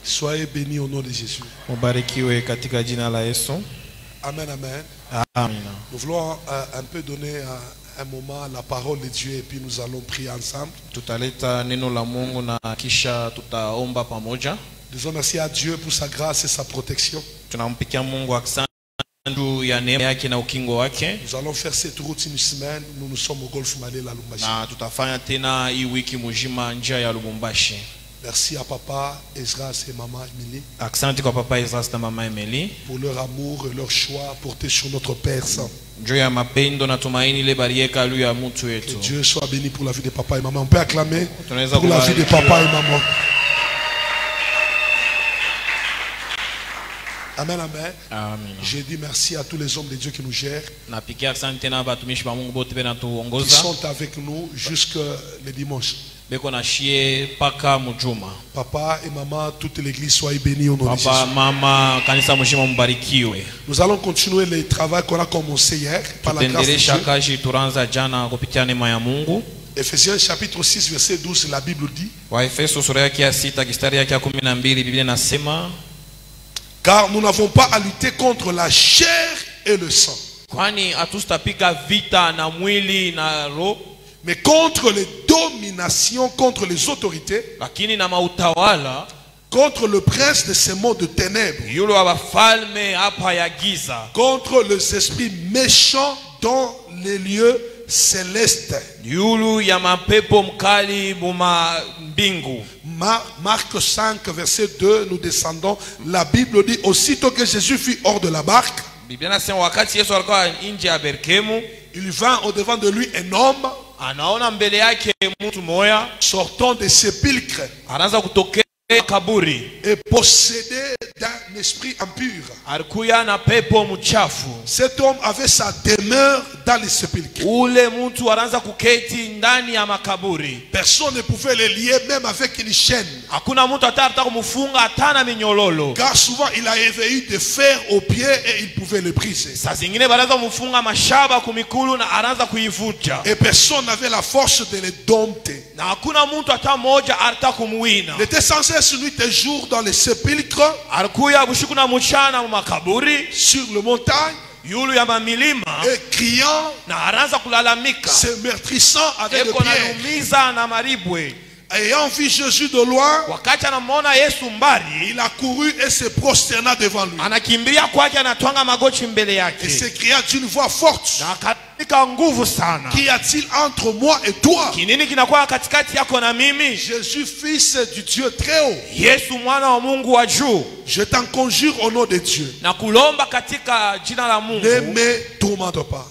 Soyez bénis au nom de Jésus. Mubarikiwe katika jina la Yesu. Amen, amen. Amina. Nous voulons un peu donner un moment la parole de Dieu et puis nous allons prier ensemble. Tutaleta neno la Mungu na kisha tutaomba pamoja. Disons merci à Dieu pour sa grâce et sa protection. Tunampikia Mungu asante juu ya neema yake na ukingo wake. Nous allons faire cette route une semaine. Nous sommes au Golfe Malé, la Lubumbashi. Na tutafanya tena hii wiki mujima njia ya Lubumbashi. Merci à papa Ezras et maman Emily. Asante kwa papa Ezras na mama Emily pour leur amour et leur choix porté sur notre Père Saint. Juu ya mapendo na tumaini ile bariaka lui ya mtu wetu. Que Dieu soit béni pour la vie de papa et maman. On peut acclamer pour la kubarikiwa vie de papa et maman. Amen, amen. Amen. J'ai dit merci à tous les hommes de Dieu qui nous gèrent. Qui sont avec nous jusqu'à le dimanche. Papa et maman, toute l'église soit bénie au nom de Jésus. Nous allons continuer le travail qu'on a commencé hier par la grâce de Dieu. Ephésiens chapitre 6 verset 12, la Bible dit: car nous n'avons pas à lutter contre la chair et le sang, mais contre les dominations, contre les autorités, contre le prince de ce monde de ténèbres, contre les esprits méchants dans les lieux célestes. Marc 5 verset 2, nous descendons. La Bible dit: aussitôt que Jésus fut hors de la barque, il vint au devant de lui un homme sortant des sépulcres et possédé d'un esprit impur. Cet homme avait sa demeure dans les sépulcres. Personne ne pouvait le lier même avec une chaîne. Car souvent il avait eu des fers aux pieds et il pouvait le briser. Et personne n'avait la force de le dompter. Il était censé se nuit et jour dans les sépulcres, sur le montagne, et criant, se meurtrissant avec le pied. Ayant vu Jésus de loin, il a couru et se prosterna devant lui. Et s'écria d'une voix forte: qu'y a-t-il entre moi et toi, Jésus, fils du Dieu très haut? Je t'en conjure au nom de Dieu, ne me tourmente pas.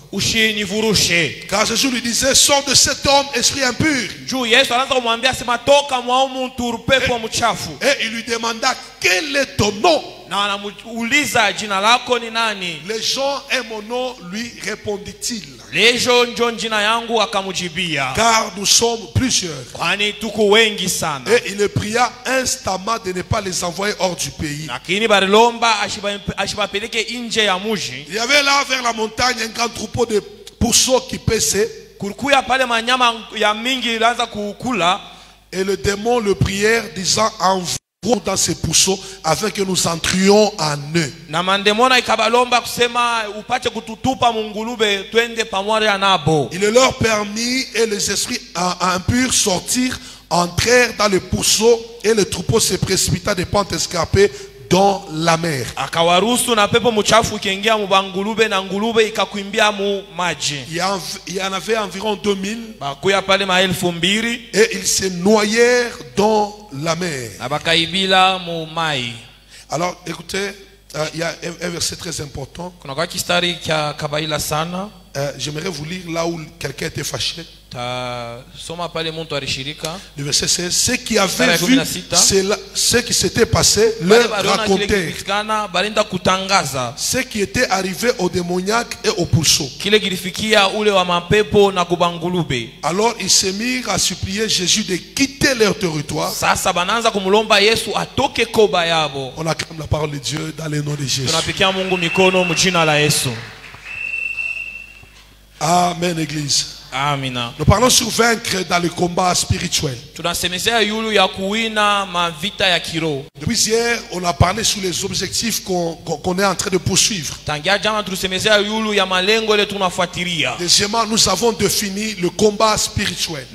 Car Jésus lui disait: sors de cet homme, esprit impur. Et il lui demanda: quel est ton nom? Les gens aiment mon nom, lui répondit-il. Car nous sommes plusieurs. Et il le pria instamment de ne pas les envoyer hors du pays. Il y avait là vers la montagne un grand troupeau de pourceaux qui paissaient. Et le démon le prièrent, disant: envoie dans ces pourceaux afin que nous entrions en eux. Il leur permit, et les esprits impurs sortirent, entrèrent dans les pourceaux, et le troupeau se précipita des pentes escarpées dans la mer. Il y en avait environ 2000. Et ils se noyèrent dans la mer. Alors écoutez, il y a un verset très important. J'aimerais vous lire là où quelqu'un était fâché. Le verset 16. Ceux qui avaient vu ce qui s'était passé leur racontèrent ce qui était arrivé aux démoniaques et aux pourceaux. Alors ils se mirent à supplier Jésus de quitter leur territoire. On acclame la parole de Dieu dans le nom de Jésus. Amen, Église. Amina. Nous parlons sur vaincre dans le combat spirituel. Depuis hier, on a parlé sur les objectifs qu'on est en train de poursuivre. Deuxièmement, nous avons défini le combat spirituel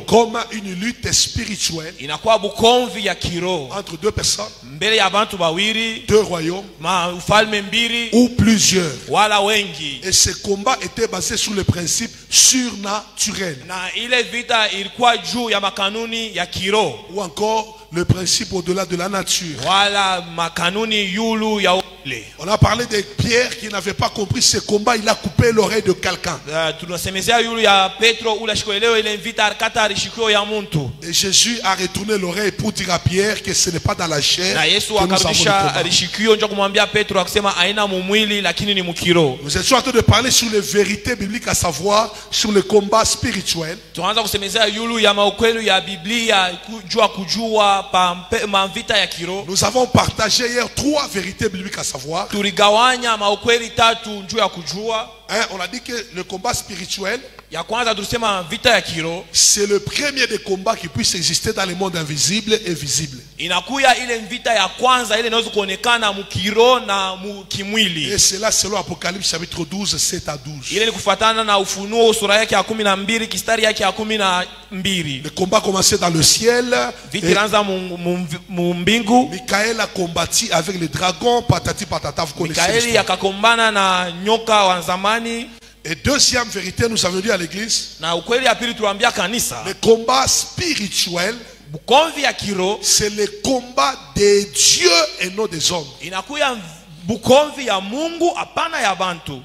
comme une lutte spirituelle entre deux personnes, deux royaumes ou plusieurs. Et ce combat était basé sur le principe surnaturel. Ou encore le principe au-delà de la nature. On a parlé de Pierre qui n'avait pas compris ce combat, il a coupé l'oreille de quelqu'un. Et Jésus a retourné l'oreille pour dire à Pierre que ce n'est pas dans la chair que nous avons le combat. Nous étions en train de parler sur les vérités bibliques, à savoir sur le combat spirituel. Nous avons partagé hier 3 vérités bibliques, à savoir. On a dit que le combat spirituel, c'est le premier des combats qui puisse exister dans le monde invisible et visible. Et cela selon Apocalypse chapitre 12, 7 à 12. Le combat commençait dans le ciel. Michael a combattu avec les dragons, patati patata, vous connaissez. Et deuxième vérité, nous avons dit à l'église, le combat spirituel, c'est le combat des dieux et non des hommes.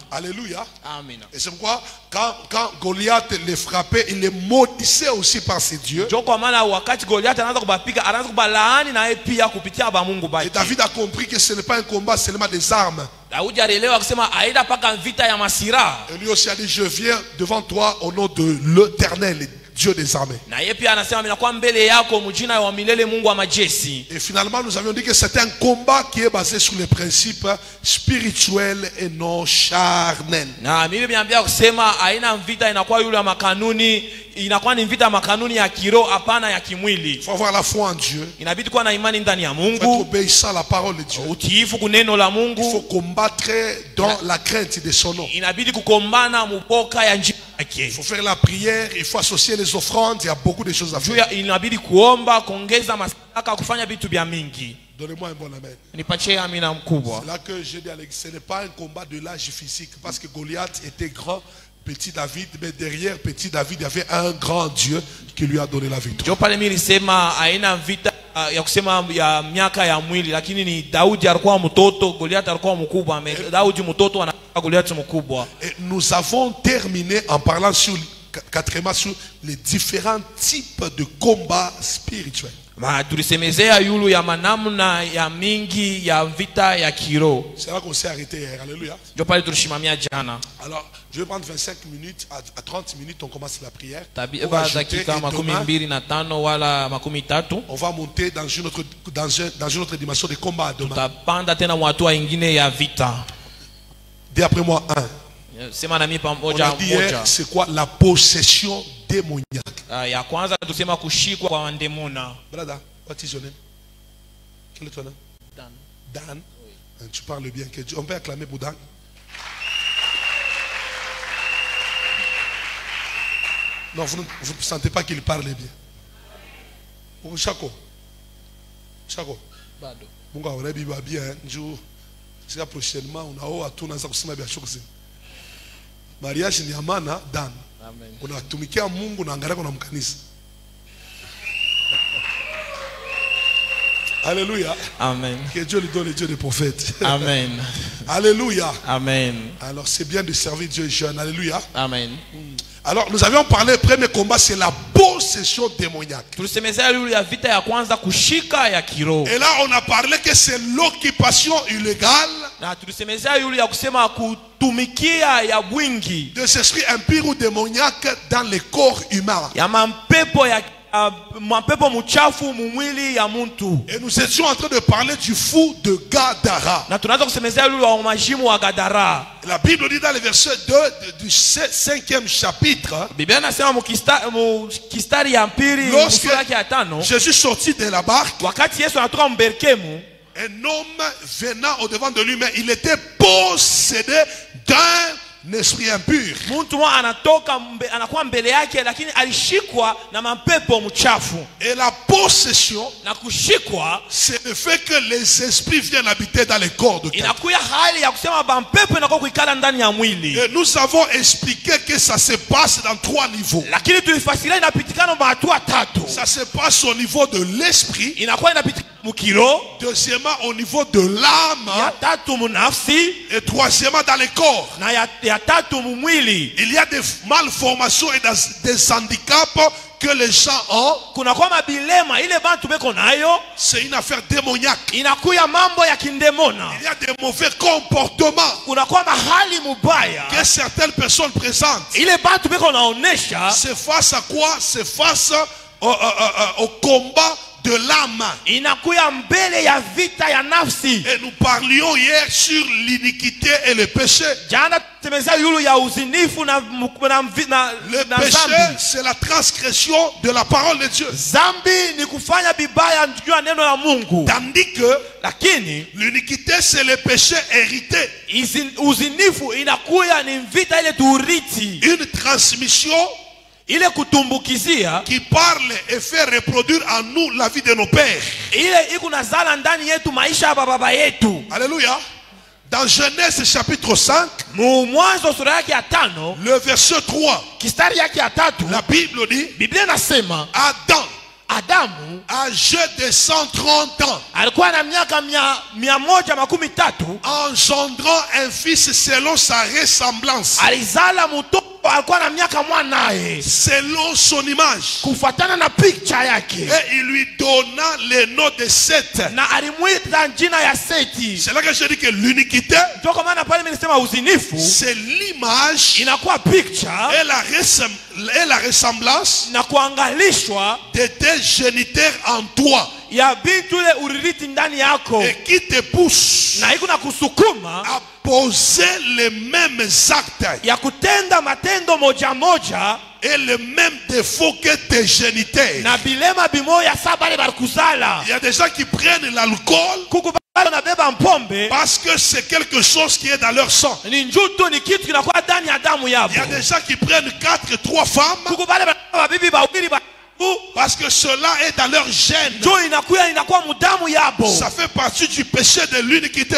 Alléluia. Amen. Et c'est pourquoi quand Goliath les frappait, il les maudissait aussi par ses dieux. Et David a compris que ce n'est pas un combat seulement des armes. Et lui aussi a dit, je viens devant toi au nom de l'Éternel, Dieu des armées. Et finalement, nous avions dit que c'était un combat qui est basé sur les principes spirituels et non charnels. Il faut avoir la foi en Dieu. Il faut être obéissant à la parole de Dieu. Il faut combattre dans la crainte de son nom. Il faut faire la prière, il faut associer les offrandes, il y a beaucoup de choses à faire. Donnez-moi un bon amen. C'est là que j'ai dit à l'église, ce n'est pas un combat de l'âge physique, parce que Goliath était grand, petit David, mais derrière petit David, il y avait un grand Dieu qui lui a donné la victoire. Et nous avons terminé en parlant sur les différents types de combats spirituels. C'est là qu'on s'est arrêté hier. Alléluia. Alors, je vais prendre 25 minutes à 30 minutes, on commence la prière. On va monter dans une autre dimension de combat demain. Dis après moi un. On a dit hier, c'est quoi la possession démoniaque? Brother, what is your name? Quel est ton nom? Dan. Dan? Oui. Tu parles bien. On peut acclamer pour Dan. Non, vous ne sentez pas qu'il parle bien. Pour Chako. Chako. Bado. Munga orebi ba bien. Jusqu'à prochainement, on a tout dans sa kusema bien chose. Mariage ni amana Dan. Amen. Unatumikia Mungu na angalia kuna mkanisa. Alléluia. Amen. Que Dieu lui donne le Dieu des prophètes. Amen. Alléluia. Amen. Alors c'est bien de servir Dieu jeune. Alléluia. Amen. Alors nous avions parlé, le premier combat c'est la possession démoniaque. Et là on a parlé que c'est l'occupation illégale de ces esprits impurs ou démoniaques dans le corps humain. Et nous étions en train de parler du fou de Gadara. La Bible dit dans le verset 2 du 5e chapitre, lorsque Jésus sortit de la barque, un homme venant au devant de lui, mais il était possédé d'un esprit impur. Et la possession, c'est le fait que les esprits viennent habiter dans les corps de quelqu'un. Et nous avons expliqué que ça se passe dans 3 niveaux. Ça se passe au niveau de l'esprit, deuxièmement au niveau de l'âme, et troisièmement dans les corps. Il y a des malformations et des handicaps que les gens ont. C'est une affaire démoniaque. Il y a des mauvais comportements que certaines personnes présentent. C'est face à quoi? C'est face au combat de l'âme. Et nous parlions hier sur l'iniquité et le péché. Le péché, c'est la transgression de la parole de Dieu. Tandis que l'iniquité, c'est le péché hérité. Une transmission qui parle et fait reproduire en nous la vie de nos pères. Alléluia. Dans Genèse chapitre 5, le verset 3, la Bible dit, Adam, âgé de 130 ans, engendrant un fils selon sa ressemblance, selon son image, et il lui donna le nom de Seth. C'est là que je dis que l'uniquité, c'est l'image et la ressemblance de tes géniteurs en toi, et qui te pousse à poser les mêmes actes et les mêmes défauts que tes géniteurs. Il y a des gens qui prennent l'alcool parce que c'est quelque chose qui est dans leur sang. Il y a des gens qui prennent 3 femmes parce que cela est dans leur gène. Ça fait partie du péché de l'iniquité.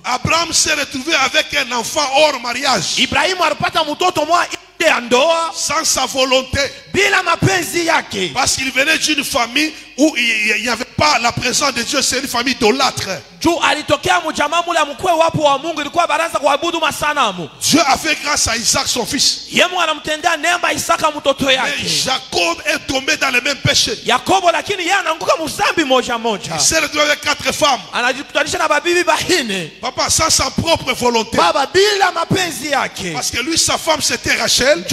Abraham s'est retrouvé avec un enfant hors mariage, sans sa volonté, parce qu'il venait d'une famille où il n'y avait pas la présence de Dieu. C'est une famille idolâtre. Dieu a fait grâce à Isaac son fils. Mais Jacob est tombé dans le même péché. Il s'est retrouvé avec 4 femmes. Papa, sans sa propre volonté. Parce que lui, sa femme, c'était Rachel.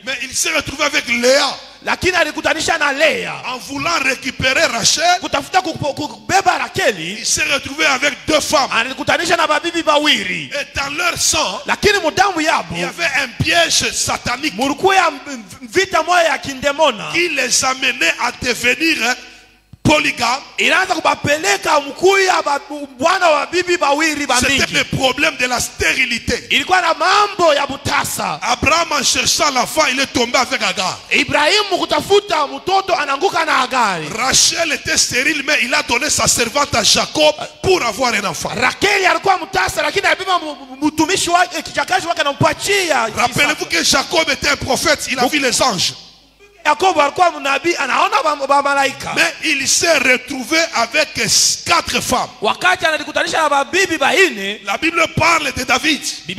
Mais il s'est retrouvé avec Léa. En voulant récupérer Rachel, il s'est retrouvé avec 2 femmes. Et dans leur sang, il y avait un piège satanique qui les amenait à devenir polygame. C'était le problème de la stérilité. Abraham, en cherchant l'enfant, il est tombé avec Agar. Rachel était stérile, mais il a donné sa servante à Jacob pour avoir un enfant. Rappelez-vous que Jacob était un prophète, il a vu les anges. Mais il s'est retrouvé avec 4 femmes. La Bible parle de David, qui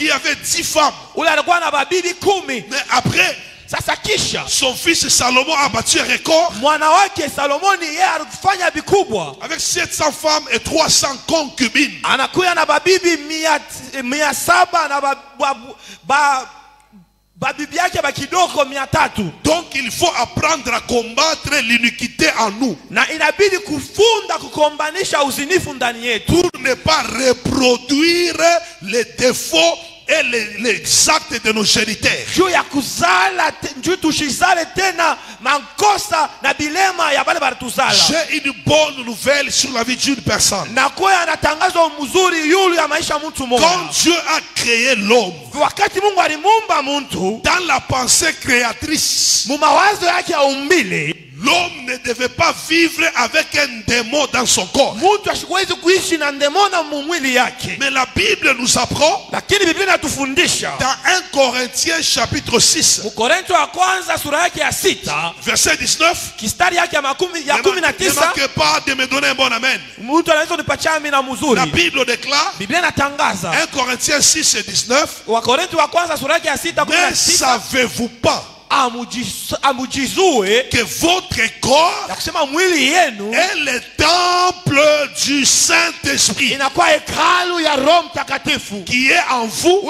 avait 10 femmes. Mais après, son fils Salomon a battu un record avec 700 femmes et 300 concubines. Donc il faut apprendre à combattre l'iniquité en nous. Pour ne pas reproduire les défauts et les actes de nos géniteurs. J'ai une bonne nouvelle sur la vie d'une personne. Quand Dieu a créé l'homme, dans la pensée créatrice, l'homme ne devait pas vivre avec un démon dans son corps. Mais la Bible nous apprend dans 1 Corinthiens chapitre 6 verset 19. Ne manquez pas de me donner un bon amen. La Bible déclare 1 Corinthiens 6 et 19. Mais savez-vous pas que votre corps est le temple du Saint-Esprit qui est en vous,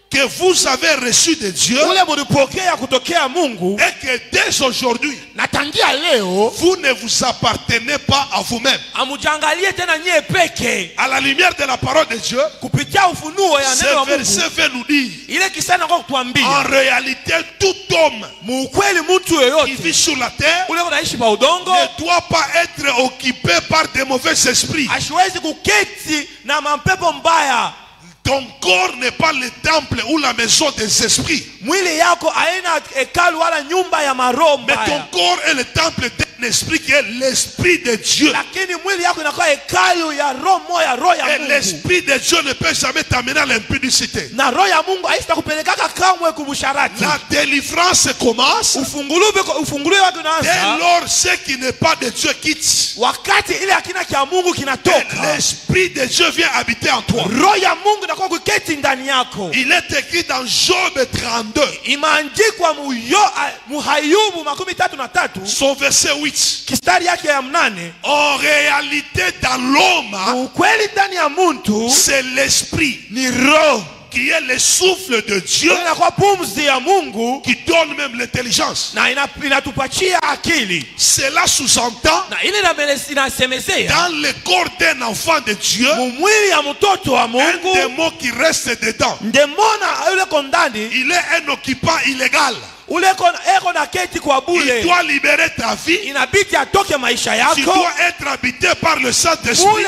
que vous avez reçu de Dieu, et que dès aujourd'hui vous ne vous appartenez pas à vous-même. À la lumière de la parole de Dieu, ce verset veut nous dire en réalité tout homme qui vit sur la terre ne doit pas être occupé par des mauvais esprits. Ton corps n'est pas le temple ou la maison des esprits. Mais ton corps est le temple d'un esprit qui est l'esprit de Dieu. Et l'esprit de Dieu ne peut jamais t'amener à l'impudicité. La délivrance commence dès lors ce qui n'est pas de Dieu quitte. L'esprit de Dieu vient habiter en toi. Il est écrit dans Job 32, son verset 8. En réalité dans l'homme, c'est l'esprit qui est le souffle de Dieu, qui donne même l'intelligence. Cela sous-entend dans le corps d'un enfant de Dieu un démon qui reste dedans. Il est un occupant illégal. Il doit libérer ta vie. Tu dois être habité par le Saint-Esprit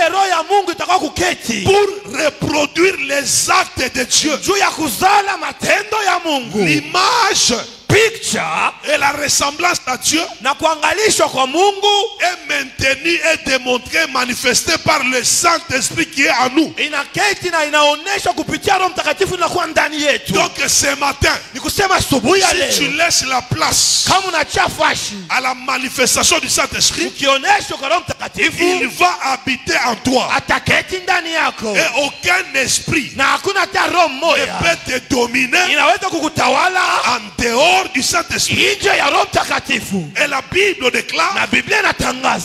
pour reproduire les actes de Dieu. L'image et la ressemblance à Dieu est maintenue et démontrée, manifestée par le Saint-Esprit qui est en nous. Donc ce matin, si tu laisses la place à la manifestation du Saint-Esprit, il va habiter en toi. Et aucun esprit ne peut te dominer en dehors du Saint-Esprit. Et la Bible déclare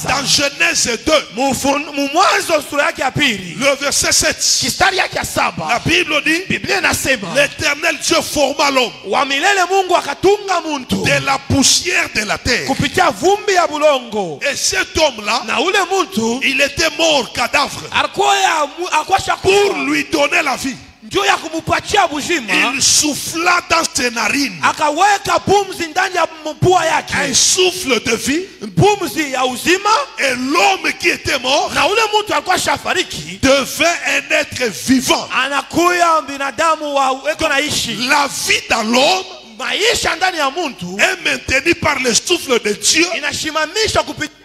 dans Genèse 2 le verset 7, la Bible dit l'Éternel Dieu forma l'homme de la poussière de la terre. Et cet homme-là, il était mort, cadavre, pour lui donner la vie. Il souffla dans ses narines un souffle de vie, et l'homme qui était mort devint un être vivant. La vie dans l'homme est maintenue par le souffle de Dieu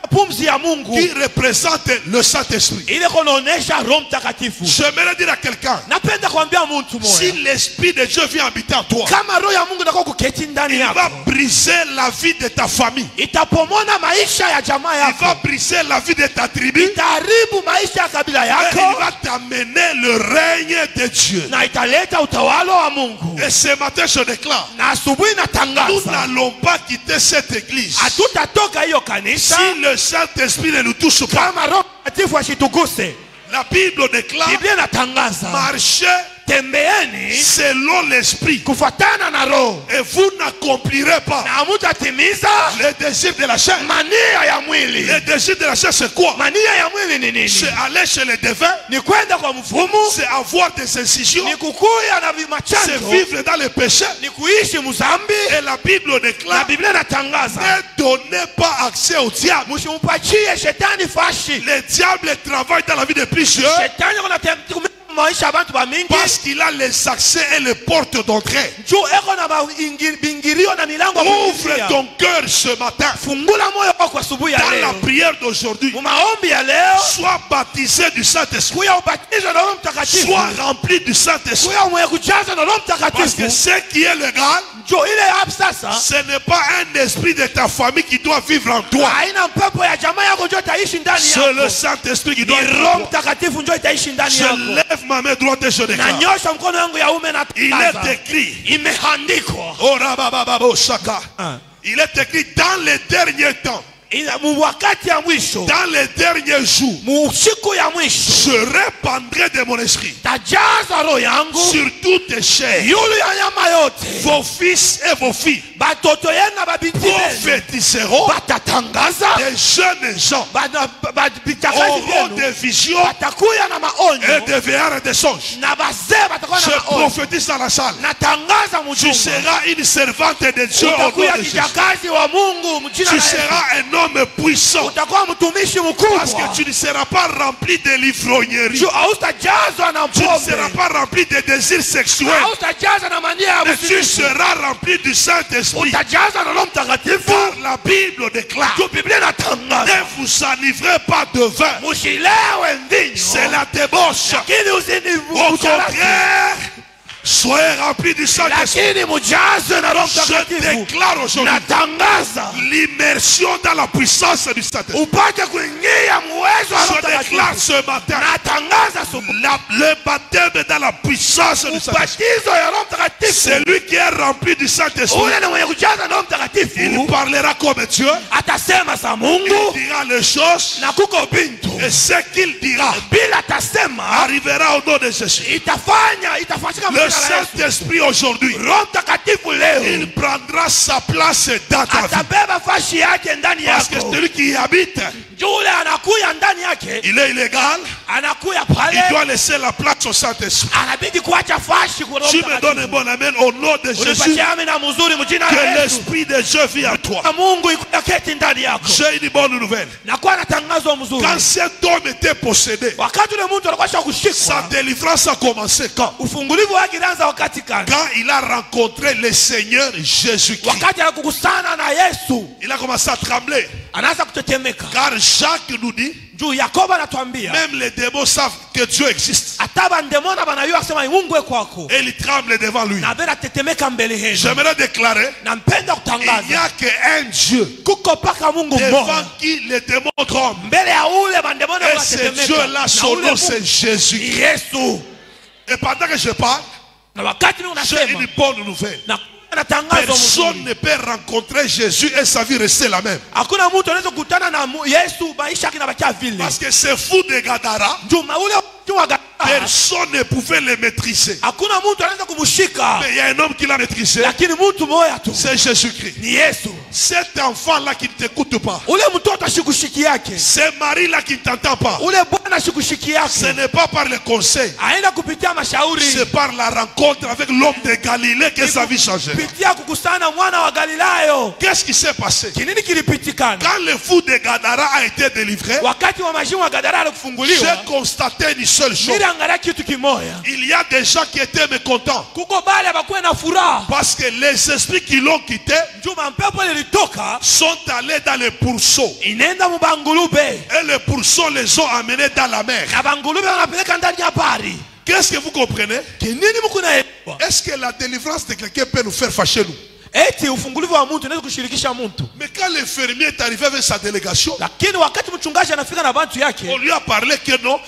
qui représente le Saint-Esprit. J'aimerais dire à quelqu'un, si l'Esprit de Dieu vient habiter en toi, il va briser la vie de ta famille. Il va briser la vie de ta tribu. Et il va t'amener le règne de Dieu. Et ce matin je déclare, nous n'allons pas quitter cette église si le Saint-Esprit ne nous touche pas. La Bible déclare, marchez selon l'esprit. Et vous n'accomplirez pas les désirs de la chair. Les désirs de la chair, c'est quoi? C'est aller chez les devins, c'est avoir des incisions, c'est vivre dans le péché. Et la Bible déclare: ne donnez pas accès au diable. Le diable travaille dans la vie de plusieurs parce qu'il a les accès et les portes d'entrée. Ouvre ton cœur ce matin. Dans la prière d'aujourd'hui, sois baptisé du Saint-Esprit, sois rempli du Saint-Esprit. Parce que ce qui est légal, ce n'est pas un esprit de ta famille qui doit vivre en toi. C'est le Saint-Esprit qui doit vivre en toi. Je lève ma main droite et je déclare: il est écrit, il est écrit dans les derniers temps, dans les derniers jours, je répandrai de mon esprit sur toutes chairs. Vos fils et vos filles prophétiseront, des jeunes gens auront des visions et des veillères et des songes. Je prophétise dans la salle: tu seras une servante de Dieu au nom de Jésus. Tu seras un homme puissant, parce que tu ne seras pas rempli de l'ivrognerie, tu ne seras pas rempli de désirs sexuels, mais tu seras rempli du Saint-Esprit. Car la Bible déclare: ne vous enivrez pas de vin, c'est la débauche. Au contraire, soyez remplis du Saint-Esprit. Je déclare aujourd'hui l'immersion dans la puissance du Saint-Esprit. Je déclare ce matin le baptême dans la puissance du Saint-Esprit. Celui qui est rempli du Saint-Esprit, il parlera comme Dieu, il dira les choses, et ce qu'il dira arrivera au nom de Jésus. Le Saint-Esprit aujourd'hui, il prendra sa place dans ta vie. Parce que celui qui y habite, il est illégal, il doit laisser la place au Saint-Esprit. Tu me donnes un bon amen au nom de Jésus, que l'Esprit de Dieu vit en toi. J'ai une bonne nouvelle. Quand cet homme était possédé, sa délivrance a commencé quand? Quand il a rencontré le Seigneur Jésus-Christ, il a commencé à trembler. Car Jacques nous dit, même les démons savent que Dieu existe, et ils tremblent devant lui. J'aimerais déclarer: il n'y a qu'un Dieu devant qui les démons tremblent, et ce Dieu-là, son nom c'est Jésus. Et pendant que je parle, j'ai une bonne nouvelle. Personne ne peut rencontrer Jésus et sa vie rester la même. Parce que ces fous de Gadara, personne ne pouvait les maîtriser. Mais il y a un homme qui l'a maîtrisé, c'est Jésus-Christ. Cet enfant-là qui ne t'écoute pas, ce mari-là qui ne t'entend pas, ce n'est pas par le conseil, c'est par la rencontre avec l'homme de Galilée que sa vie changeait. Qu'est-ce qui s'est passé? Quand le fou de Gadara a été délivré, j'ai constaté une seule chose: il y a des gens qui étaient mécontents, parce que les esprits qui l'ont quitté sont allés dans les pourceaux, et les pourceaux les ont amenés dans la mer. Qu'est-ce que vous comprenez? Est-ce que la délivrance de quelqu'un peut nous faire fâcher nous? Mais quand le fermier est arrivé avec sa délégation, on lui a parlé que non,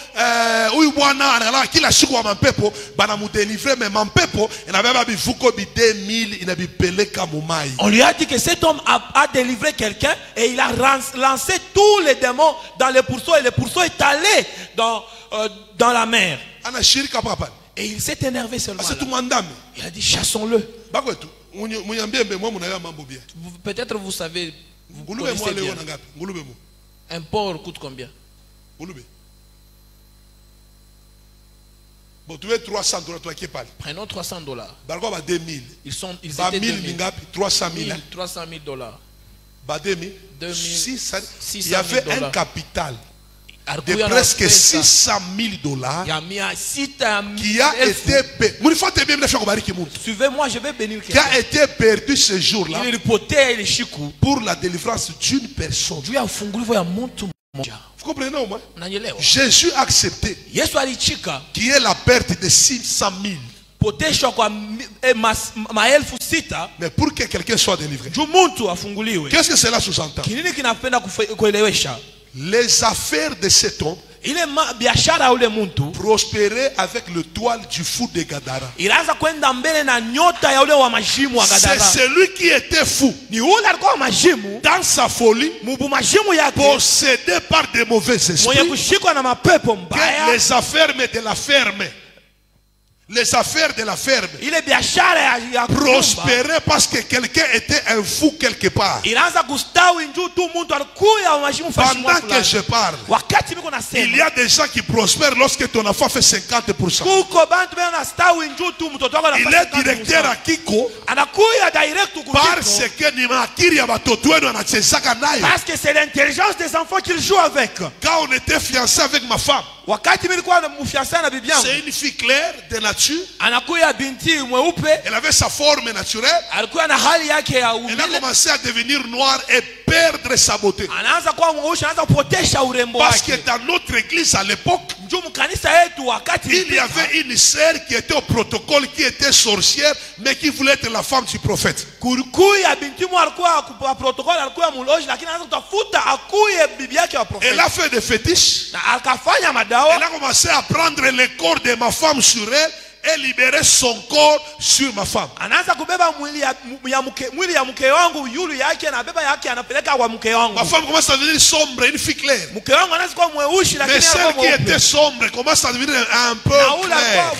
on lui a dit que cet homme a délivré quelqu'un et il a lancé tous les démons dans les pourceaux, et les pourceaux est allé dans la mer. Et il s'est énervé seulement. là. Il a dit chassons-le. Peut-être vous savez, vous connaissez bien. Un porc coûte combien? Prenons $300. Ils étaient 2000. 300 000. Il y avait un capital de presque $600,000 qui a été perdu. Suivez-moi, je vais bénir quelqu'un. Qui a été perdu ce jour-là pour la délivrance d'une personne. Vous comprenez au moins? Jésus a accepté qui est la perte de 600 000. Mais pour que quelqu'un soit délivré, qu'est-ce que cela sous-entend? Les affaires de cet homme prospérer avec le toile du fou de Gadara. C'est celui qui était fou dans sa folie, possédé par des mauvais esprits, que les affaires de la ferme, les affaires de la ferme prospéraient parce que quelqu'un était un fou quelque part. Pendant que je parle, il y a des gens qui prospèrent lorsque ton enfant fait 50%. Il est directeur à Kiko parce que c'est l'intelligence des enfants qu'il joue avec. Quand on était fiancé avec ma femme, c'est une fille claire de nature. Elle avait sa forme naturelle. Elle a commencé à devenir noire et perdre sa beauté. Parce que dans notre église à l'époque, il y avait une sœur qui était au protocole, qui était sorcière, mais qui voulait être la femme du prophète. Elle a fait des fétiches. Elle a commencé à prendre le corps de ma femme sur elle et libérer son corps sur ma femme. Ma femme commence à devenir sombre, une fille claire. Mais celle qui était sombre commence à devenir un peu claire.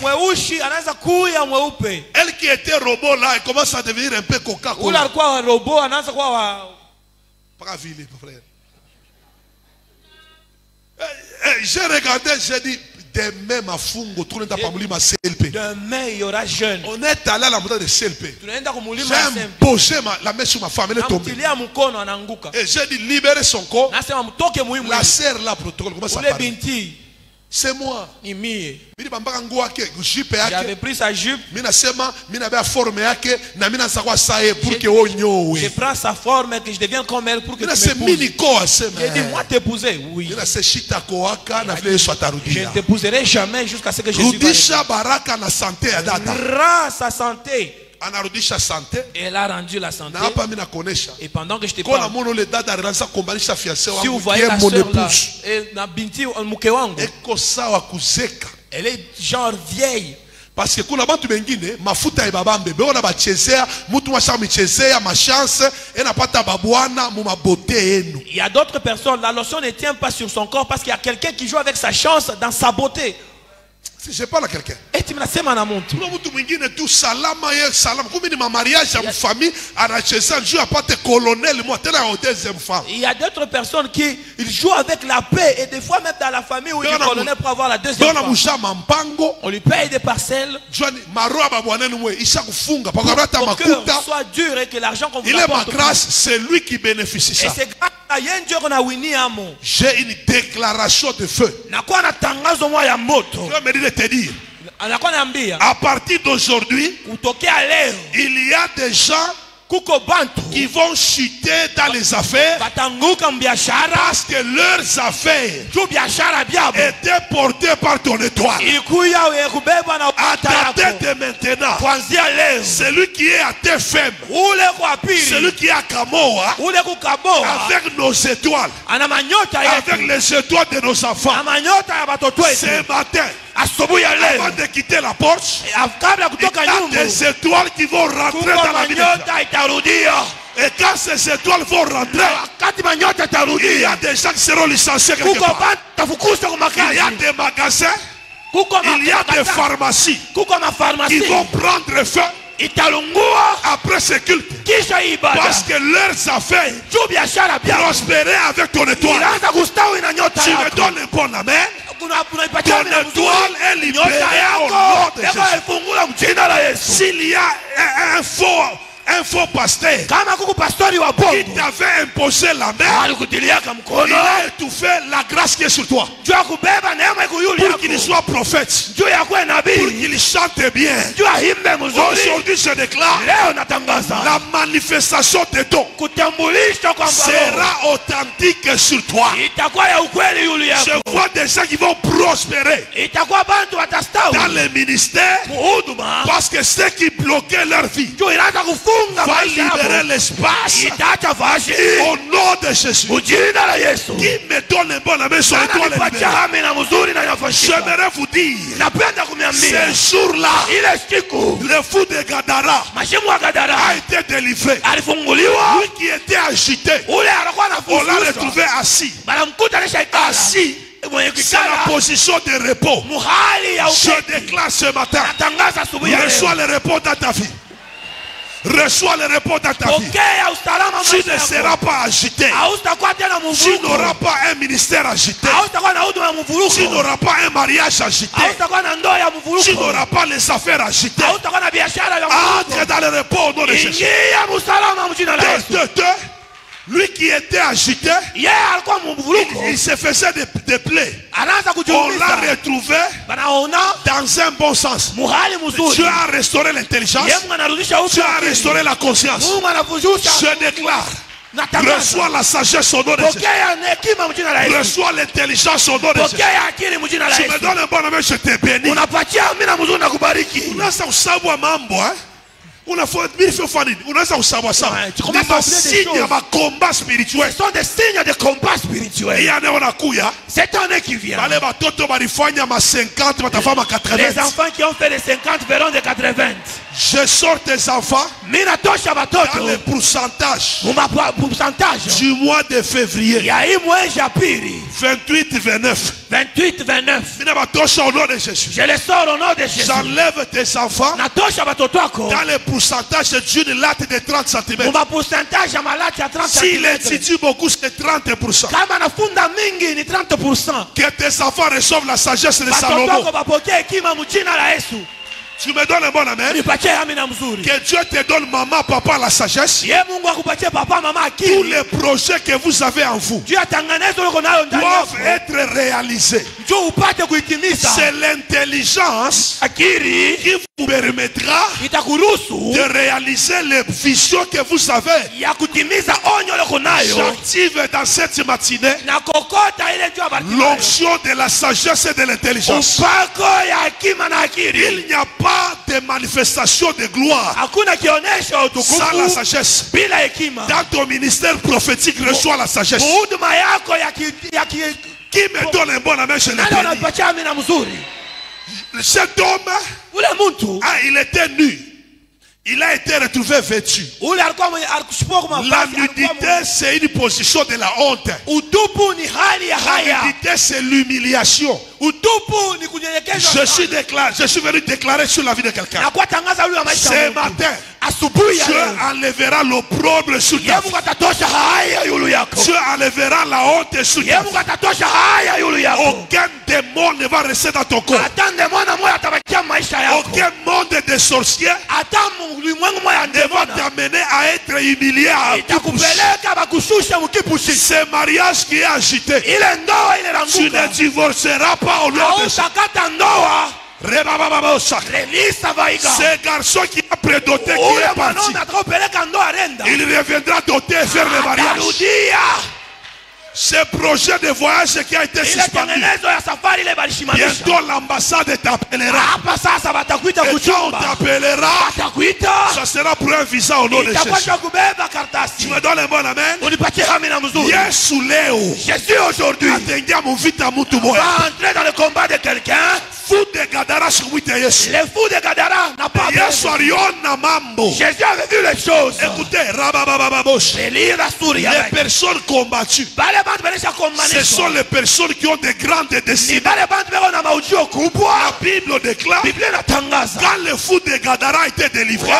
Elle qui était robot là, elle commence à devenir un peu Coca-Cola. J'ai regardé, j'ai dit demain ma fungo, demain il y aura jeûne. On est allé à la montagne de CLP. J'ai imposé la main sur ma femme, elle est tombée. Et j'ai dit libérer son corps. La sœur là, protocole, comment ça parle? C'est moi. J'avais pris sa jupe. Je prends sa forme et que je deviens comme elle pour que tu m'épouses. J'ai dit moi t'épouser. Oui. Je ne t'épouserai jamais jusqu'à ce que Jésus va rends sa santé. Elle a rendu la santé. Et pendant que je te parle, si vous voyez la soeur là, elle est genre vieille. Parce que kuna bantu bengine mafuta ebabambe beona bachezea mutu mashamichezea machance enapata babwana mu mabote yenu. Il y a d'autres personnes, la lotion ne tient pas sur son corps parce qu'il y a quelqu'un qui joue avec sa chance dans sa beauté. Si je parle à quelqu'un. Et tu me l'as na muntu. Mutu mwingine tu salama ye salama kumi ni mariage ya famille anacheza joue apate colonel moi tena au deuxième femme. Il y a d'autres personnes qui ils jouent avec la paix et des fois même dans la famille où il est colonel pour avoir la deuxième femme. On lui paye des parcelles. Pour que soit dur et que l'argent qu'on vous apporte. Il est ma grâce, c'est lui qui bénéficie ça. Et c'est grâce à j'ai une déclaration de feu. Je me dis de te dire. À partir d'aujourd'hui, il y a des gens qui vont chuter dans les affaires parce que leurs affaires étaient portées par ton étoile. À ta tête maintenant, celui qui est à tes femmes, celui qui est à Kamoa, avec nos étoiles, avec les étoiles de nos enfants, ce matin, avant de quitter la porte, il y a des étoiles qui vont rentrer dans la vie. Et quand ces étoiles vont rentrer, il y a des gens qui seront licenciés quelque part. Il y a des magasins Il y a des pharmacies qui vont prendre feu après ce culte. Parce que leurs affaires prospérer avec ton étoile. Tu me donnes un bon amen. Ton étoile est libérée au nom de Jésus. S'il y a un faux pasteur qui t'avait imposé la main, il a étouffé la grâce qui est sur toi pour qu'il soit prophète, pour qu'il chante bien. Aujourd'hui je déclare, la manifestation des dons sera authentique sur toi. Je vois des gens qui vont prospérer dans les ministères, parce que ceux qui bloquaient leur vie va libérer l'espace au nom de Jésus. Qui me donne un bon amen sur l'étoile libérée? J'aimerais vous dire, ce jour-là, le fou de Gadara a été délivré. Lui qui était agité, on l'a retrouvé assis. C'est la position de repos. Je déclare ce matin, reçois le repos dans ta vie. Reçois le repos dans ta vie. Tu ne seras pas agité. Tu n'auras pas un ministère agité. Tu n'auras pas un mariage agité. Tu n'auras pas les affaires agitées. Entre dans le repos au nom de Jésus. Lui qui était agité, il se faisait des plaies. On l'a retrouvé dans un bon sens. Dieu a restauré l'intelligence. Dieu a restauré la conscience. Je déclare, reçois la sagesse au nom de Jésus. Reçois l'intelligence au nom de Jésus. Je me donne un bon amen, je te bénis. Combat spirituel. Ce sont des signes de combat spirituel. Cette année qui vient, les enfants qui ont fait les 50 verront de 80. Je sors tes enfants dans le pourcentage du mois de février 28-29. Je les sors au nom de Jésus. J'enlève tes enfants dans le pourcentage d'une latte de 30 cm. S'il étudie beaucoup, c'est 30%. Que tes enfants reçoivent la sagesse de Salomon. Tu me donnes un bon amen. Que Dieu te donne maman, papa la sagesse. Tous les projets que vous avez en vous doivent être réalisés. C'est l'intelligence qui vous permettra de réaliser les visions que vous avez. J'active dans cette matinée l'onction de la sagesse et de l'intelligence. Il n'y a pas de manifestation de gloire sans la sagesse. Dans ton ministère prophétique, reçois la sagesse. Qui me donne un bon amen, je le bénis. Cet homme, il était nu. Il a été retrouvé vêtu. La nudité, c'est une position de la honte. La nudité, c'est l'humiliation. Je suis venu déclarer sur la vie de quelqu'un. Ce matin, Dieu enlèvera l'opprobre sur ta vie. Dieu enlèvera la honte sur ta vie. Aucun démon ne va rester dans ton corps. Aucun monde de sorciers ne va t'amener à être humilié. Ce mariage qui est agité, tu ne divorceras pas au nom de Jésus. Ce garçon qui a prédoté, qui est parti, il reviendra doter et faire le mariage. Ce projet de voyage qui a été suspendu, bientôt l'ambassade t'appellera. Et quand on t'appellera, ça sera pour un visa au nom de Jésus. Tu me donnes un bon amen. Jésus aujourd'hui va entrer dans le combat de quelqu'un. de Gadara Les fous de Gadara n'a pas vu. Jésus avait vu les choses. Écoutez, les personnes combattues, ce sont les personnes qui ont des grandes destinées. La Bible déclare, quand le fou de Gadara était délivré,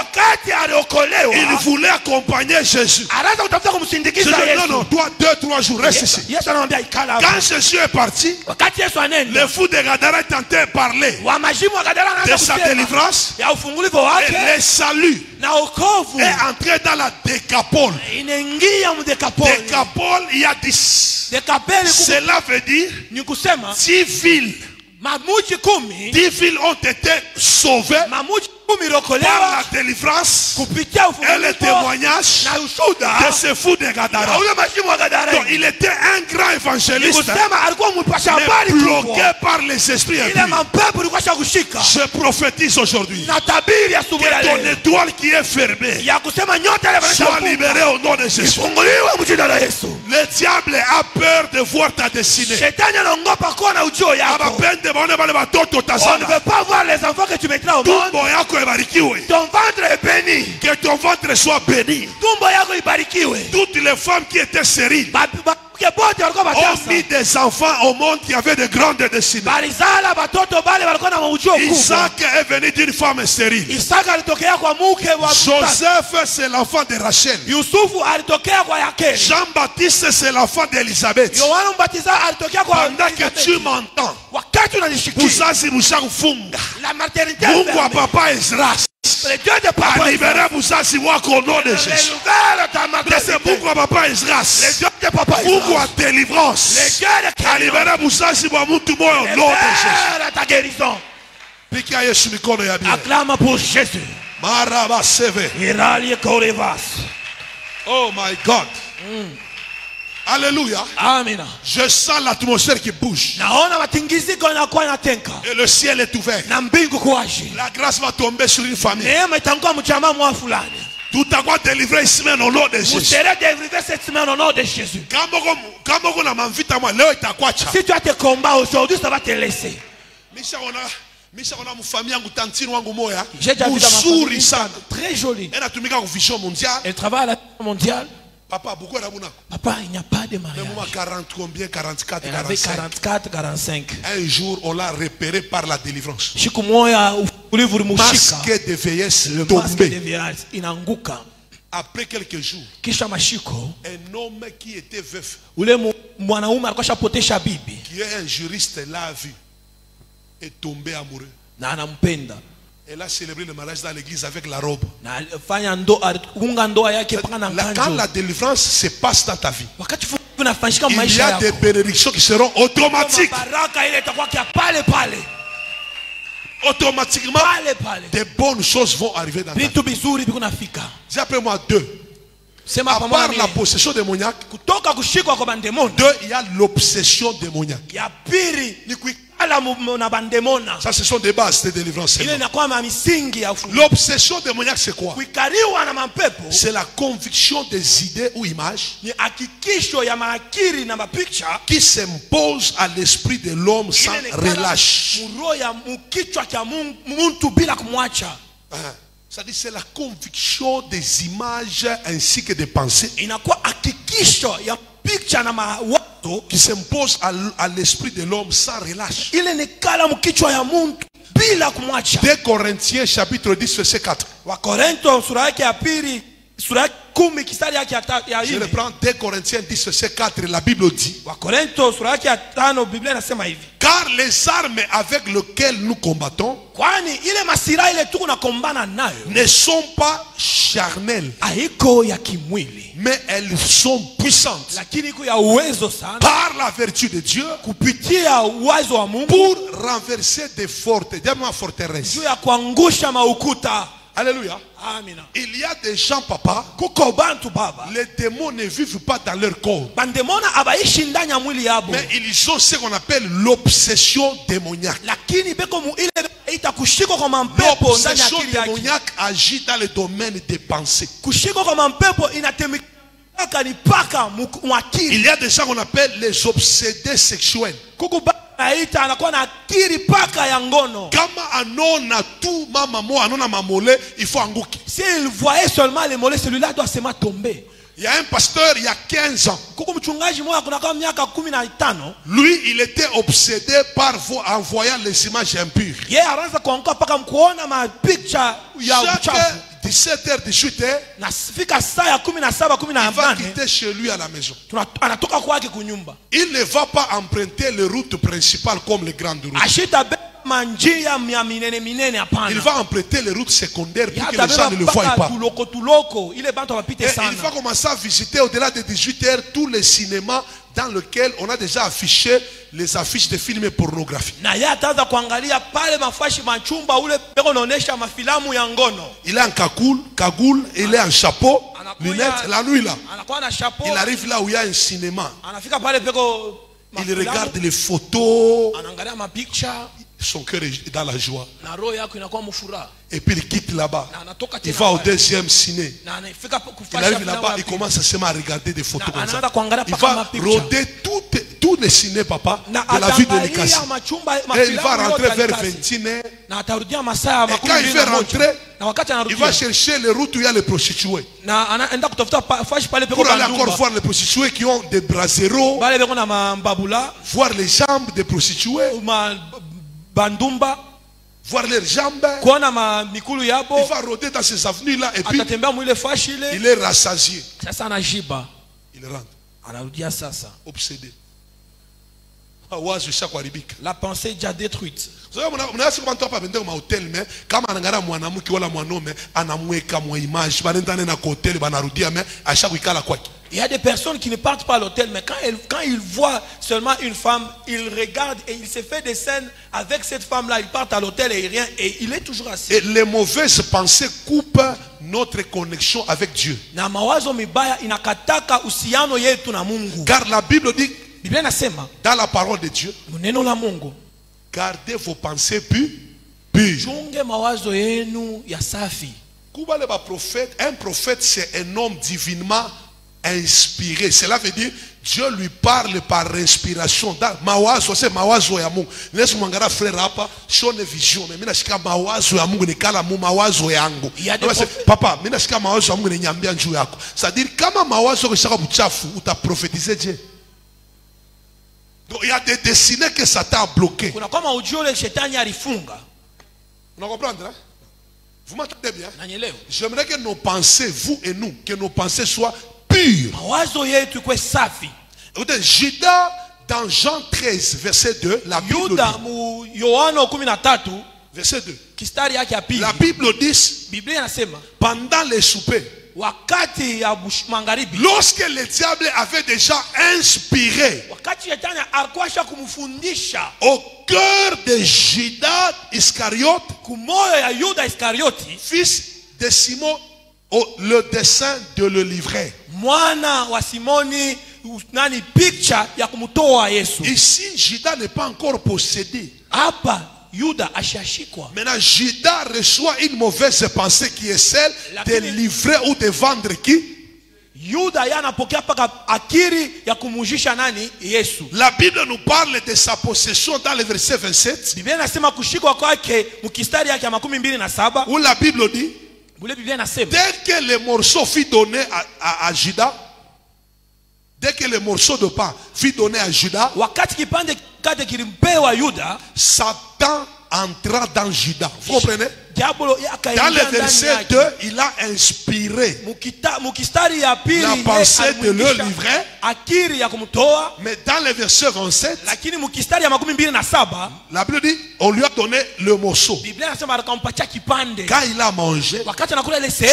il voulait accompagner Jésus. Non, toi 2-3 jours, reste ici. Quand Jésus est parti, le fou de Gadara est en train de parler de sa délivrance et le salut est entré dans la Décapole. Décapole, il y a 10. Cela veut dire 10 villes. 10 villes ont été sauvées par la délivrance et le témoignage de ce fou de Gadara. Donc il était un grand évangéliste, mais bloqué par les esprits impurs. Je prophétise aujourd'hui que ton étoile qui est fermée soit libérée au nom de Jésus. Le diable a peur de voir ta destinée. On ne veut pas voir les enfants que tu mettras au monde. Ton ventre est béni. Que ton ventre soit béni. Toutes les femmes qui étaient stériles ont mis des enfants au monde qui avaient de grandes destinées. Isaac est venu d'une femme stérile. Joseph, c'est l'enfant de Rachel. Jean-Baptiste, c'est l'enfant d'Élisabeth. Pendant que tu m'entends, la maternité Mungu wa papa Ezras libéré Musashi wako au nom de Jésus. C'est Mungu wa papa Ezras, Mungu wa délivrance libéré Musashi wa mtu moyo au nom de Jésus. Pikia Yesu mikono ya Biblia. Acclame pour Jésus. Maraba seve. Oh my God. Alléluia. Amen. Je sens l'atmosphère qui bouge. Et le ciel est ouvert. La grâce va tomber sur une famille. Tout à quoi délivrer cette semaine au nom de Jésus. Vous serez délivré cette semaine au nom de Jésus. Si tu as tes combats aujourd'hui, ça va te laisser. J'ai déjà vu dans ma famille, très jolie. Elle travaille à la Vision mondiale. Papa, il n'y a pas de mariage. 40 combien, 44, elle avait 44, 45. Un jour, on l'a repéré par la délivrance. Masque de vieillesse tombé. Après quelques jours, un homme qui était veuf, qui est un juriste, l'a vu, est tombé amoureux. Elle a célébré le mariage dans l'église avec la robe. Quand la délivrance se passe dans ta vie, il y a des bénédictions qui seront automatiques. Automatiquement, des bonnes choses vont arriver dans ta vie. Dis après moi 2. À part la possession démoniaque, 2, il y a l'obsession démoniaque. Ça, ce sont des bases de délivrance. L'obsession démoniaque, c'est quoi? C'est la conviction des idées ou images qui s'impose à l'esprit de l'homme sans relâche. C'est-à-dire, c'est la conviction des images ainsi que des pensées qui s'impose à l'esprit de l'homme sans relâche. 2 Corinthiens chapitre 10 verset 4. Je le prends 2 Corinthiens 10 verset 4. La Bible dit: car les armes avec lesquelles nous combattons ne sont pas charnelles, mais elles sont puissantes par la vertu de Dieu pour renverser des forteresses. Alléluia. Il y a des gens, papa, les démons ne vivent pas dans leur corps, mais ils ont ce qu'on appelle l'obsession démoniaque. L'obsession démoniaque agit dans le domaine des pensées. Il y a des gens qu'on appelle les obsédés sexuels. Kama anona tout mama mo anona mamole, il faut anguki. S'il voyait seulement les mollets, celui-là doit seulement tomber. Il y a un pasteur il y a 15 ans. Lui, il était obsédé par envoyant les images impures. Chaque 17h, 18h, il va quitter chez lui à la maison. Il ne va pas emprunter les routes principales comme les grandes routes. Il va emprunter les routes secondaires pour que les gens ne le voient pas. Et il va commencer à visiter au-delà de 18h tous les cinémas dans lesquels on a déjà affiché les affiches de films pornographiques. Il est en cagoule, il est en chapeau, lunettes, la nuit là. Il arrive là où il y a un cinéma. Il regarde les photos. Son cœur est dans la joie. Et puis il quitte là-bas. Il va au deuxième ciné. Il arrive là-bas, il commence à regarder des photos comme ça. Il va rôder tous les ciné, papa, de la vie de Nikasi. Et il va rentrer vers 21h. Et quand il fait rentrer, il va chercher les routes où il y a les prostituées. Pour aller encore voir les prostituées qui ont des braseros, voir les jambes des prostituées, voir leurs jambes. Il va rôder dans ces avenues-là et puis il est rassasié. Il rentre. Obsédé. La pensée est déjà détruite. Il y a des personnes qui ne partent pas à l'hôtel, mais quand ils voient seulement une femme, ils regardent et il se fait des scènes avec cette femme-là. Ils partent à l'hôtel et rien, et il est toujours assis. Et les mauvaises pensées coupent notre connexion avec Dieu. Car la Bible dit, dans la parole de Dieu, gardez vos pensées pures. Un prophète, c'est un homme divinement inspiré. Cela veut dire Dieu lui parle par inspiration. Mawazo c'est mawazo ya Mungu. Laisse mangara frère hapa shone vision. Mais mina shika mawazo ya Mungu nikala mu mawazo yangu. Papa, mina shika mawazo ya Mungu ni nyambia njoo yako. C'est-à-dire kama mawazo kishaka buchafu utaprophétiser Dieu. Donc il y a des destinées que Satan a bloquées. Kuna kama ujio le shetani alifunga. Vous comprenez hein? Vous m'entendez bien? J'aimerais que nos pensées, vous et nous, que nos pensées soient pures. Judas, dans Jean 13, verset 2, la Bible dit, verset 2, la Bible dit, pendant les soupers, lorsque le diable avait déjà inspiré au cœur de Judas Iscariote, fils de Simon, le dessein de le livrer. Ici, Judas n'est pas encore possédé. Maintenant, Judas reçoit une mauvaise pensée qui est celle de livrer ou de vendre qui? La Bible nous parle de sa possession dans le verset 27. Où la Bible dit, dès que le morceau fut donné à Judas, dès que le morceau de pain fut donné à Judas, Satan entra dans Judas. Vous comprenez? Dans le verset 2, il a inspiré la pensée de le livrer. Mais dans le verset 27, la Bible dit, on lui a donné le morceau. Quand il a mangé,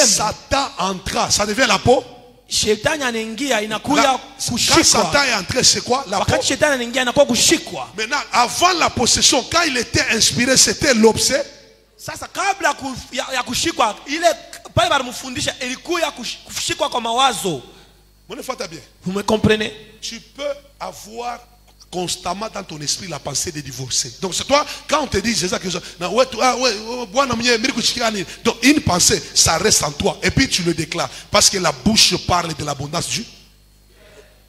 Satan entra. Ça devient la peau. Quand Satan est entré, c'est quoi? La peau. Maintenant, avant la possession, quand il était inspiré, c'était l'objet. Vous me comprenez? Tu peux avoir constamment dans ton esprit la pensée de divorcer. Donc c'est toi, quand on te dit c'est ça que donc une pensée, ça reste en toi. Et puis tu le déclares. Parce que la bouche parle de l'abondance du.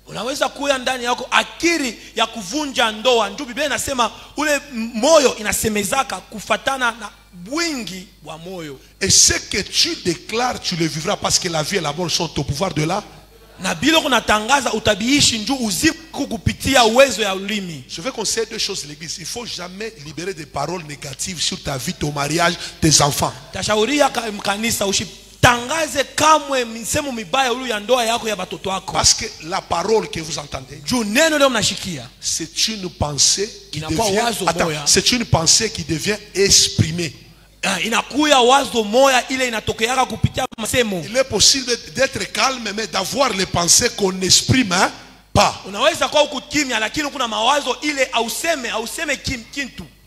unaweza kuya ndani yako akili ya kuvunja ndoa. Ndio Biblia inasema ule moyo inasemezaka kufatana na wingi wa moyo. Et ce que tu déclares, tu le vivras, parce que la vie et la mort sont au pouvoir de la. Na bila kunatangaza utabiishi njoo uzima kupitia uwezo ya ulimi. Je veux conseiller deux choses l'église. Il faut jamais libérer des paroles négatives sur ta vie, ton mariage, tes enfants. Tashauria kanisa tangaze kamwe misemo mibaya ulu ya ndoa yako ya batoto wako. Parce que la parole que vous entendez, c'est une pensée qui devient, c'est une pensée qui devient exprimée. Il est possible d'être calme mais d'avoir les pensées qu'on n'exprime pas.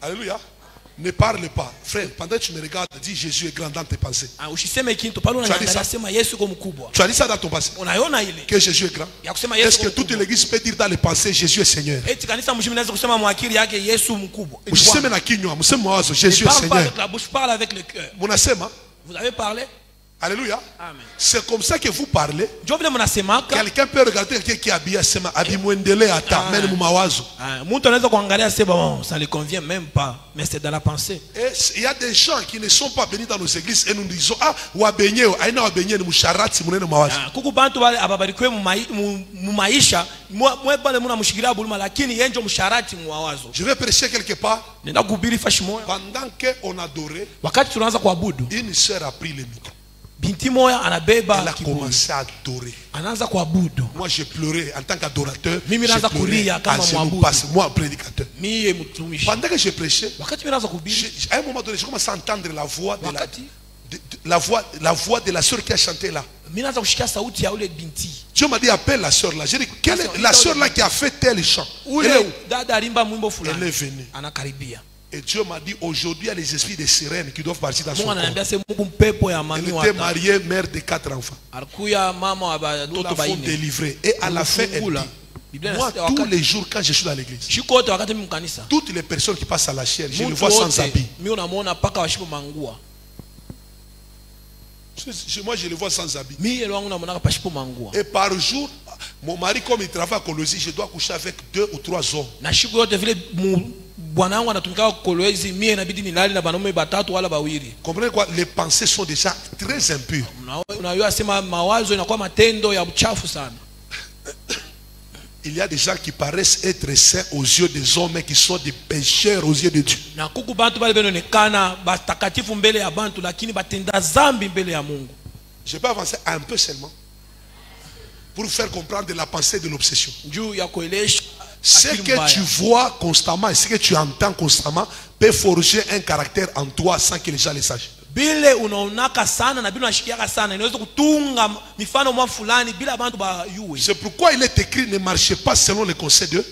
Alléluia. Ne parle pas. Frère, pendant que tu me regardes, dis Jésus est grand dans tes pensées. Tu as dit ça dans ton passé. Que Jésus est grand. Est-ce que toute l'église peut dire dans les pensées Jésus est Seigneur? Jésus est Seigneur. Vous avez parlé? Alléluia. C'est comme ça que vous parlez. Quelqu'un peut regarder quelqu'un qui est habillé, ça ne convient même pas, mais c'est dans la pensée. Il y a des gens qui ne sont pas bénis dans nos églises et nous disons je vais prêcher quelque part. Pendant qu'on adorait, une sœur a pris le micro. Binti moya anabeba, elle a commencé à adorer. Anaanza kuabudu. Moi j'ai pleuré en tant qu'adorateur. Mimi naanza kulia kama mwabudu. Moi prédicateur. Mimi mtumishi. Pendant que je prêchais, wakati mimi naanza kuhubiri, à un moment donné je commence à entendre la voix de la voix de la sœur qui a chanté là. Mimi naanza kushikia sauti ya ule binti. Dieu m'a dit appelle la sœur là. J'ai dit quelle est la sœur là qui a fait tel chant? Dada alimba mwimbo fulani. Elle est venue. Anakaribia. Et Dieu m'a dit aujourd'hui il y a les esprits de sirènes qui doivent partir dans son corps. Elle était mariée, mère de 4 enfants. Nous l'avons délivrée. Et à la fin elle dit, moi tous les jours quand je suis dans l'église, toutes les personnes qui passent à la chair, je les vois sans habit. Moi je les vois sans habit. Et par jour, mon mari comme il travaille à Colosie, je dois coucher avec 2 ou 3 hommes. Comprenez quoi? Les pensées sont déjà très impures. Il y a des gens qui paraissent être saints aux yeux des hommes mais qui sont des pécheurs aux yeux de Dieu. Je peux avancer un peu seulement pour vous faire comprendre la pensée de l'obsession. Ce que tu vois constamment et ce que tu entends constamment peut forger un caractère en toi sans que les gens le sachent. C'est pourquoi il est écrit ne marchez pas selon les conseils d'eux.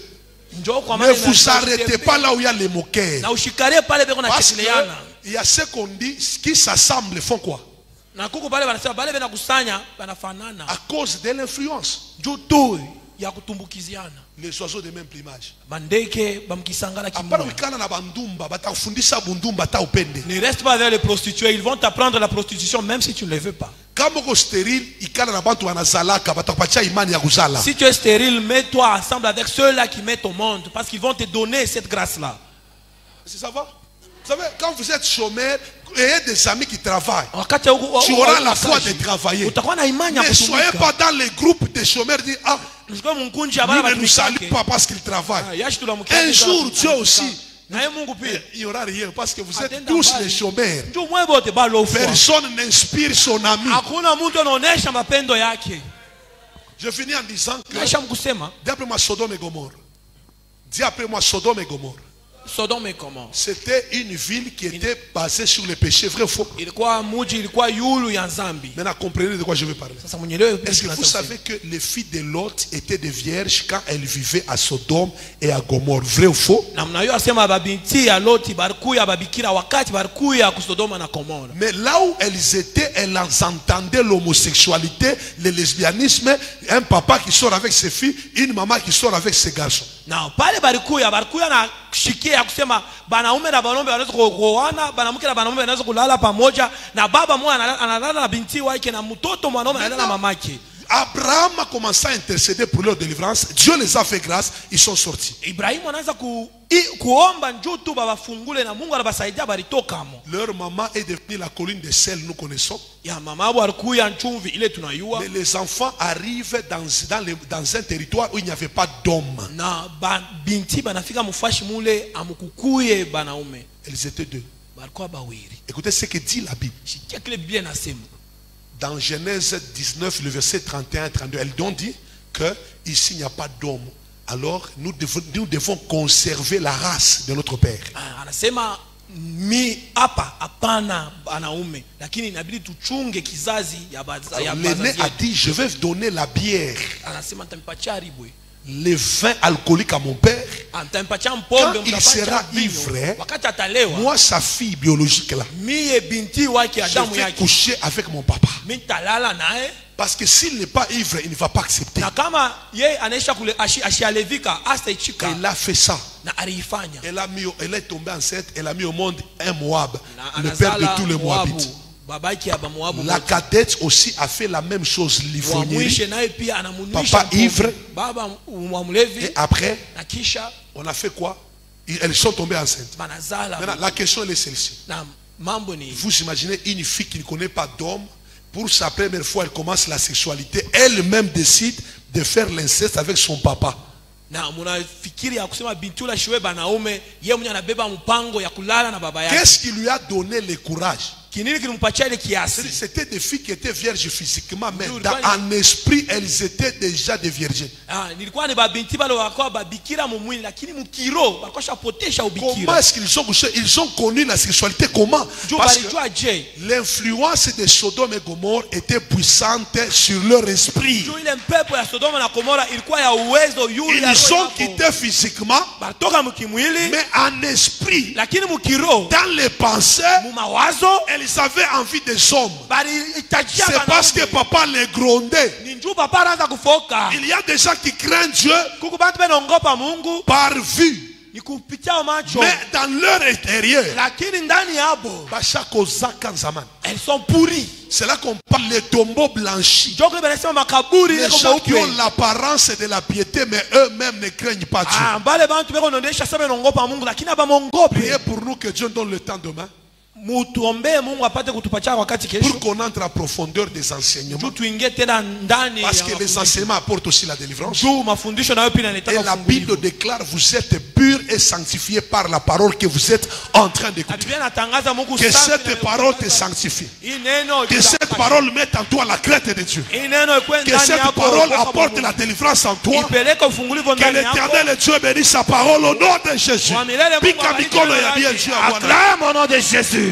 Ne vous arrêtez pas là où il y a les moqueurs. Parce qu'il y a ce qu'on dit qui s'assemblent font quoi? À cause de l'influence. Les oiseaux de même plumage. Ne reste pas avec les prostituées, ils vont t'apprendre la prostitution même si tu ne le veux pas. Si tu es stérile, mets-toi ensemble avec ceux-là qui mettent au monde parce qu'ils vont te donner cette grâce-là. Ça va? Vous savez, quand vous êtes chômeur, ayez des amis qui travaillent. Tu auras la foi de travailler. Ne soyez pas dans les groupes de chômeurs qui disent ah, lui ne nous salue pas parce qu'il travaille. Un jour, Dieu aussi. Il n'y aura rien parce que vous êtes tous les chômeurs. Personne n'inspire son ami. Je finis en disant que dis après moi Sodome et Gomorrhe. Dis après moi Sodome et Gomorrhe. C'était une ville qui était basée sur le péché, vrai ou faux? Maintenant comprenez de quoi je veux parler. Est-ce que vous savez que les filles de Lot étaient des vierges quand elles vivaient à Sodome et à Gomorrhe, vrai ou faux? Mais là où elles étaient, elles entendaient l'homosexualité, le lesbianisme, un papa qui sort avec ses filles, une maman qui sort avec ses garçons. Ya kusema banaume na banaume wanaweza kuoana, banamke na banaume wanaweza kulala pamoja, na baba mmoja analala na binti wake na mtoto mwanaume analala na mamake. Abraham a commencé à intercéder pour leur délivrance. Dieu les a fait grâce, ils sont sortis. Leur maman est devenue la colline de sel, nous connaissons. Mais les enfants arrivent dans un territoire où il n'y avait pas d'hommes. Ils étaient deux. Écoutez ce que dit la Bible. Dans Genèse 19, le verset 31-32, elles ont dit que ici il n'y a pas d'homme. Alors nous devons conserver la race de notre père. L'aîné a dit, je vais donner la bière, le vin alcoolique à mon père. Quand il sera ivre, moi sa fille biologique là, je vais coucher avec mon papa. Parce que s'il n'est pas ivre, il ne va pas accepter. Elle a fait ça. Elle est tombée enceinte. Elle a mis au monde un Moab, le père de tous les Moabites. La cadette aussi a fait la même chose, l'ivrognerie. Papa ivre. Et après, on a fait quoi? Elles sont tombées enceintes. Maintenant, la question est celle-ci. Vous imaginez une fille qui ne connaît pas d'homme, pour sa première fois, elle commence la sexualité, elle-même décide de faire l'inceste avec son papa. Qu'est-ce qui lui a donné le courage? C'était des filles qui étaient vierges physiquement, mais en esprit, elles étaient déjà des vierges. Comment est-ce qu'ils ont couché? Ils ont connu la sexualité comment? Parce que l'influence de Sodome et Gomorrhe était puissante sur leur esprit. Ils ont quitté physiquement, mais en esprit, dans les pensées, elles avaient envie des hommes. C'est parce que papa les grondait. Il y a des gens qui craignent Dieu par vue, mais dans leur intérieur, elles sont pourries. C'est là qu'on parle des tombeaux blanchis. Les gens qui ont l'apparence de la piété, mais eux-mêmes ne craignent pas Dieu. Priez pour nous que Dieu donne le temps demain, pour qu'on entre en profondeur des enseignements. Parce que les enseignements apportent aussi la délivrance. Et la Bible déclare, vous êtes purs et sanctifiés par la parole que vous êtes en train d'écouter. Que cette parole te sanctifie. Que cette parole mette en toi la crainte de Dieu. Que cette parole apporte la délivrance en toi. Que l'Éternel Dieu bénisse sa parole au nom de Jésus. Acclame au nom de Jésus.